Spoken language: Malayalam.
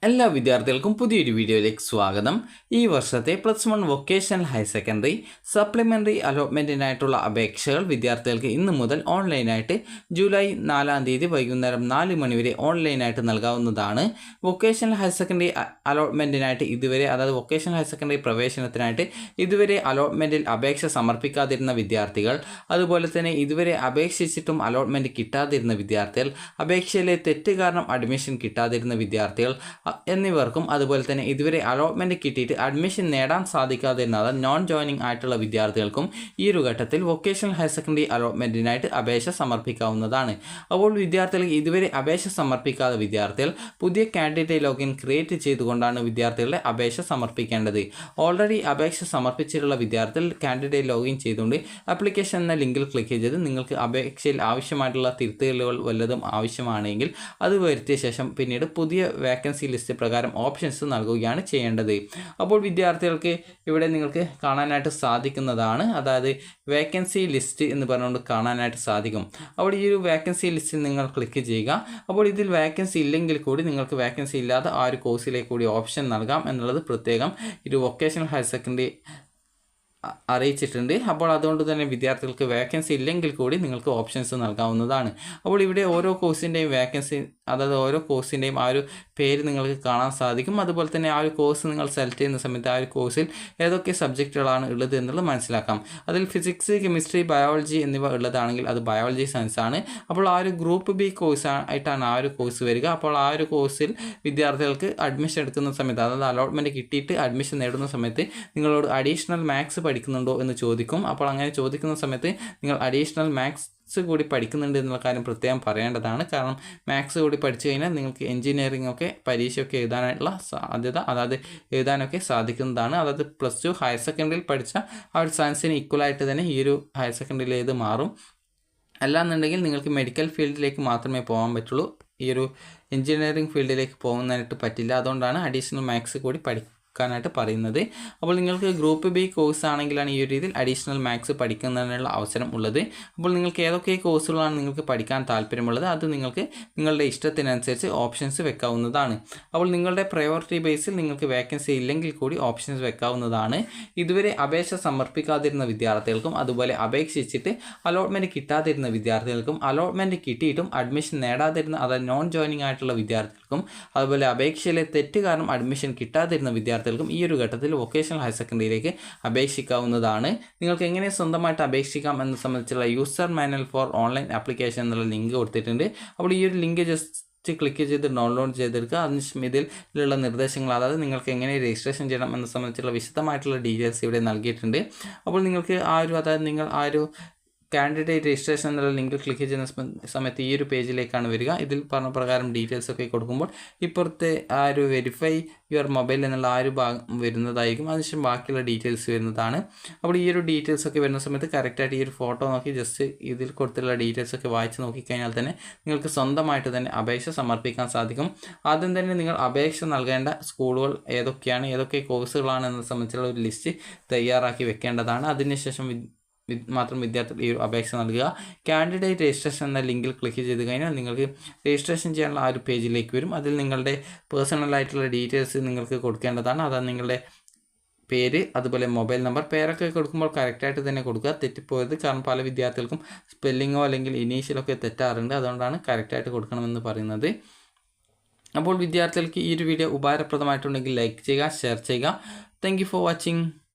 എല്ലാ വിദ്യാർത്ഥികൾക്കും പുതിയൊരു വീഡിയോയിലേക്ക് സ്വാഗതം. ഈ വർഷത്തെ +1 വൊക്കേഷണൽ ഹയർ സെക്കൻഡറി സപ്ലിമെൻ്ററി അലോട്ട്മെൻറ്റിനായിട്ടുള്ള അപേക്ഷകൾ വിദ്യാർത്ഥികൾക്ക് ഇന്ന് മുതൽ ഓൺലൈനായിട്ട് ജൂലൈ 4-ാം തീയതി വൈകുന്നേരം 4 മണി വരെ ഓൺലൈനായിട്ട് നൽകാവുന്നതാണ്. വൊക്കേഷണൽ ഹയർ സെക്കൻഡറി അലോട്ട്മെൻറ്റിനായിട്ട് ഇതുവരെ, അതായത് വൊക്കേഷണൽ ഹയർ സെക്കൻഡറി പ്രവേശനത്തിനായിട്ട് ഇതുവരെ അലോട്ട്മെൻറ്റിൽ അപേക്ഷ സമർപ്പിക്കാതിരുന്ന വിദ്യാർത്ഥികൾ, അതുപോലെ തന്നെ ഇതുവരെ അപേക്ഷിച്ചിട്ടും അലോട്ട്മെൻറ്റ് കിട്ടാതിരുന്ന വിദ്യാർത്ഥികൾ, അപേക്ഷയിലെ തെറ്റ് കാരണം അഡ്മിഷൻ കിട്ടാതിരുന്ന വിദ്യാർത്ഥികൾ എന്നിവർക്കും, അതുപോലെ തന്നെ ഇതുവരെ അലോട്ട്മെൻറ്റ് കിട്ടിയിട്ട് അഡ്മിഷൻ നേടാൻ സാധിക്കാതിരുന്ന നോൺ ജോയിനിങ് ആയിട്ടുള്ള വിദ്യാർത്ഥികൾക്കും ഈ ഒരു ഘട്ടത്തിൽ വൊക്കേഷണൽ ഹയർ സെക്കൻഡറി അലോട്ട്മെൻറ്റിനായിട്ട് അപേക്ഷ സമർപ്പിക്കാവുന്നതാണ്. അപ്പോൾ വിദ്യാർത്ഥികൾക്ക് ഇതുവരെ അപേക്ഷ സമർപ്പിക്കാത്ത വിദ്യാർത്ഥികൾ പുതിയ കാൻഡിഡേറ്റ് ലോഗിൻ ക്രിയേറ്റ് ചെയ്തുകൊണ്ടാണ് വിദ്യാർത്ഥികളുടെ അപേക്ഷ സമർപ്പിക്കേണ്ടത്. ഓൾറെഡി അപേക്ഷ സമർപ്പിച്ചിട്ടുള്ള വിദ്യാർത്ഥികൾ കാൻഡിഡേറ്റ് ലോഗിൻ ചെയ്തുകൊണ്ട് ആപ്ലിക്കേഷൻ എന്ന ലിങ്കിൽ ക്ലിക്ക് ചെയ്ത് നിങ്ങൾക്ക് അപേക്ഷയിൽ ആവശ്യമായിട്ടുള്ള തിരുത്തലുകൾ വല്ലതും ആവശ്യമാണെങ്കിൽ അത് വരുത്തിയ ശേഷം പിന്നീട് പുതിയ വേക്കൻസി ലിസ്റ്റ് പ്രകാരം ഓപ്ഷൻസ് നൽകുകയാണ് ചെയ്യേണ്ടത്. അപ്പോൾ വിദ്യാർത്ഥികൾക്ക് ഇവിടെ നിങ്ങൾക്ക് കാണാനായിട്ട് സാധിക്കുന്നതാണ്, അതായത് വേക്കൻസി ലിസ്റ്റ് എന്ന് പറഞ്ഞുകൊണ്ട് കാണാനായിട്ട് സാധിക്കും. അപ്പോൾ ഈ ഒരു വേക്കൻസി ലിസ്റ്റിൽ നിങ്ങൾ ക്ലിക്ക് ചെയ്യുക. അപ്പോൾ ഇതിൽ വേക്കൻസി ഇല്ലെങ്കിൽ കൂടി നിങ്ങൾക്ക് വേക്കൻസി ഇല്ലാതെ ആ ഒരു കോഴ്സിലേക്ക് കൂടി ഓപ്ഷൻ നൽകാം എന്നുള്ളത് പ്രത്യേകം ഒരു വൊക്കേഷണൽ ഹയർ സെക്കൻഡറി അറിയിച്ചിട്ടുണ്ട്. അപ്പോൾ അതുകൊണ്ട് തന്നെ വിദ്യാർത്ഥികൾക്ക് വേക്കൻസി ഇല്ലെങ്കിൽ കൂടി നിങ്ങൾക്ക് ഓപ്ഷൻസ് നൽകാവുന്നതാണ്. അപ്പോൾ ഇവിടെ ഓരോ കോഴ്സിൻ്റെയും വേക്കൻസി, അതായത് ഓരോ കോഴ്സിൻ്റെയും ആ ഒരു പേര് നിങ്ങൾക്ക് കാണാൻ സാധിക്കും. അതുപോലെ തന്നെ ആ ഒരു കോഴ്സ് നിങ്ങൾ സെലക്ട് ചെയ്യുന്ന സമയത്ത് ആ ഒരു കോഴ്സിൽ ഏതൊക്കെ സബ്ജക്റ്റുകളാണ് ഉള്ളത് എന്നുള്ളത് മനസ്സിലാക്കാം. അതിൽ ഫിസിക്സ്, കെമിസ്ട്രി, ബയോളജി എന്നിവ ഉള്ളതാണെങ്കിൽ അത് ബയോളജി സയൻസ് ആണ്. അപ്പോൾ ആ ഒരു ഗ്രൂപ്പ് ബി കോഴ്സ് ആയിട്ടാണ് ആ ഒരു കോഴ്സ് വരിക. അപ്പോൾ ആ ഒരു കോഴ്സിൽ വിദ്യാർത്ഥികൾക്ക് അഡ്മിഷൻ എടുക്കുന്ന സമയത്ത്, അതായത് അലോട്ട്മെൻറ്റ് കിട്ടിയിട്ട് അഡ്മിഷൻ നേടുന്ന സമയത്ത് നിങ്ങളോട് അഡീഷണൽ മാത്സ് പഠിക്കുന്നുണ്ടോ എന്ന് ചോദിക്കും. അപ്പോൾ അങ്ങനെ ചോദിക്കുന്ന സമയത്ത് നിങ്ങൾ അഡീഷണൽ മാത്സ് കൂടി പഠിക്കുന്നുണ്ട് എന്നുള്ള കാര്യം പ്രത്യേകം പറയേണ്ടതാണ്. കാരണം മാത്സ് കൂടി പഠിച്ചു കഴിഞ്ഞാൽ നിങ്ങൾക്ക് എഞ്ചിനീയറിംഗ് ഒക്കെ പരീക്ഷയൊക്കെ എഴുതാനായിട്ടുള്ള സാധ്യത, അതായത് എഴുതാനൊക്കെ സാധിക്കുന്നതാണ്. അതായത് +2 ഹയർ സെക്കൻഡറിയിൽ പഠിച്ച ആ ഒരു സയൻസിന് ഈക്വലായിട്ട് തന്നെ ഈ ഒരു ഹയർ സെക്കൻഡറിയിൽ ഇത് മാറും. അല്ലാന്നുണ്ടെങ്കിൽ നിങ്ങൾക്ക് മെഡിക്കൽ ഫീൽഡിലേക്ക് മാത്രമേ പോകാൻ പറ്റുള്ളൂ, ഈ ഒരു എഞ്ചിനീയറിംഗ് ഫീൽഡിലേക്ക് പോകുന്നതിനായിട്ട് പറ്റില്ല. അതുകൊണ്ടാണ് അഡീഷണൽ മാത്സ് കൂടി പഠിക്കാനായിട്ട് പറയുന്നത്. അപ്പോൾ നിങ്ങൾക്ക് ഗ്രൂപ്പ് ബി കോഴ്സ് ആണെങ്കിലാണ് ഈ ഒരു രീതിയിൽ അഡീഷണൽ മാത്സ് പഠിക്കുന്നതിനുള്ള അവസരം ഉള്ളത്. അപ്പോൾ നിങ്ങൾക്ക് ഏതൊക്കെ കോഴ്സുകളാണ് നിങ്ങൾക്ക് പഠിക്കാൻ താല്പര്യമുള്ളത് അത് നിങ്ങൾക്ക് നിങ്ങളുടെ ഇഷ്ടത്തിനനുസരിച്ച് ഓപ്ഷൻസ് വെക്കാവുന്നതാണ്. അപ്പോൾ നിങ്ങളുടെ പ്രയോറിറ്റി ബേസിൽ നിങ്ങൾക്ക് വേക്കൻസി ഇല്ലെങ്കിൽ കൂടി ഓപ്ഷൻസ് വെക്കാവുന്നതാണ്. ഇതുവരെ അപേക്ഷ സമർപ്പിക്കാതിരുന്ന വിദ്യാർത്ഥികൾക്കും, അതുപോലെ അപേക്ഷിച്ചിട്ട് അലോട്ട്മെൻറ്റ് കിട്ടാതിരുന്ന വിദ്യാർത്ഥികൾക്കും, അലോട്ട്മെൻറ്റ് കിട്ടിയിട്ടും അഡ്മിഷൻ നേടാതിരുന്ന, അതായത് നോൺ ജോയിനിങ് ആയിട്ടുള്ള വിദ്യാർത്ഥികൾക്കും, അതുപോലെ അപേക്ഷയിലെ തെറ്റ് കാരണം അഡ്മിഷൻ കിട്ടാതിരുന്ന വിദ്യാർത്ഥികൾക്കും ഈ ഒരു ഘട്ടത്തിൽ വൊക്കേഷണൽ ഹയർ സെക്കൻഡറിയിലേക്ക് അപേക്ഷിക്കാവുന്നതാണ്. നിങ്ങൾക്ക് എങ്ങനെ സ്വന്തമായിട്ട് അപേക്ഷിക്കാം എന്ന സംബന്ധിച്ചുള്ള user manual for online application എന്നുള്ള ലിങ്ക് കൊടുത്തിട്ടുണ്ട്. അപ്പോൾ ഈ ഒരു ലിങ്ക് ജസ്റ്റ് ക്ലിക്ക് ചെയ്ത് ഡൗൺലോഡ് ചെയ്തെടുക്കുക. അതിനുശേഷം ഇതിലുള്ള നിർദ്ദേശങ്ങൾ, അതായത് നിങ്ങൾക്ക് എങ്ങനെ രജിസ്ട്രേഷൻ ചെയ്യണം എന്ന സംബന്ധിച്ചുള്ള വിശദമായിട്ടുള്ള ഡീറ്റെയിൽസ് ഇവിടെ നൽകിയിട്ടുണ്ട്. അപ്പോൾ നിങ്ങൾക്ക് അതായത് നിങ്ങൾ ആ ഒരു കാൻഡിഡേറ്റ് രജിസ്ട്രേഷൻ എന്നുള്ള ലിങ്കിൽ ക്ലിക്ക് ചെയ്യുന്ന സമയത്ത് ഈ ഒരു പേജിലേക്കാണ് വരിക. ഇതിൽ പറഞ്ഞ പ്രകാരം ഡീറ്റെയിൽസ് ഒക്കെ കൊടുക്കുമ്പോൾ ഇപ്പുറത്തെ ആ ഒരു വെരിഫൈ യുവർ മൊബൈൽ എന്നുള്ള ആ ഒരു ഭാഗം വരുന്നതായിരിക്കും. അതിനുശേഷം ബാക്കിയുള്ള ഡീറ്റെയിൽസ് വരുന്നതാണ്. അപ്പോൾ ഈ ഒരു ഡീറ്റെയിൽസ് ഒക്കെ വരുന്ന സമയത്ത് കറക്റ്റായിട്ട് ഈ ഒരു ഫോട്ടോ നോക്കി ജസ്റ്റ് ഇതിൽ കൊടുത്തിട്ടുള്ള ഡീറ്റെയിൽസ് ഒക്കെ വായിച്ച് നോക്കിക്കഴിഞ്ഞാൽ തന്നെ നിങ്ങൾക്ക് സ്വന്തമായിട്ട് തന്നെ അപേക്ഷ സമർപ്പിക്കാൻ സാധിക്കും. ആദ്യം തന്നെ നിങ്ങൾ അപേക്ഷ നൽകേണ്ട സ്കൂളുകൾ ഏതൊക്കെയാണ്, ഏതൊക്കെ കോഴ്സുകളാണ് എന്ന സംബന്ധിച്ചുള്ള ഒരു ലിസ്റ്റ് തയ്യാറാക്കി വെക്കേണ്ടതാണ്. അതിനുശേഷം മാത്രം വിദ്യാർത്ഥികൾ ഈ ഒരു അപേക്ഷ നൽകുക. കാൻഡിഡേറ്റ് രജിസ്ട്രേഷൻ എന്ന ലിങ്കിൽ ക്ലിക്ക് ചെയ്ത് കഴിഞ്ഞാൽ നിങ്ങൾക്ക് രജിസ്ട്രേഷൻ ചെയ്യാനുള്ള ആ ഒരു പേജിലേക്ക് വരും. അതിൽ നിങ്ങളുടെ പേഴ്സണലായിട്ടുള്ള ഡീറ്റെയിൽസ് നിങ്ങൾക്ക് കൊടുക്കേണ്ടതാണ്. അതാണ് നിങ്ങളുടെ പേര്, അതുപോലെ മൊബൈൽ നമ്പർ. പേരൊക്കെ കൊടുക്കുമ്പോൾ കറക്റ്റായിട്ട് തന്നെ കൊടുക്കുക, തെറ്റിപ്പോയത്. കാരണം പല വിദ്യാർത്ഥികൾക്കും സ്പെല്ലിങ്ങോ അല്ലെങ്കിൽ ഇനീഷ്യലൊക്കെ തെറ്റാറുണ്ട്. അതുകൊണ്ടാണ് കറക്റ്റായിട്ട് കൊടുക്കണമെന്ന് പറയുന്നത്. അപ്പോൾ വിദ്യാർത്ഥികൾക്ക് ഈ ഒരു വീഡിയോ ഉപകാരപ്രദമായിട്ടുണ്ടെങ്കിൽ ലൈക്ക് ചെയ്യുക, ഷെയർ ചെയ്യുക. Thank you for watching.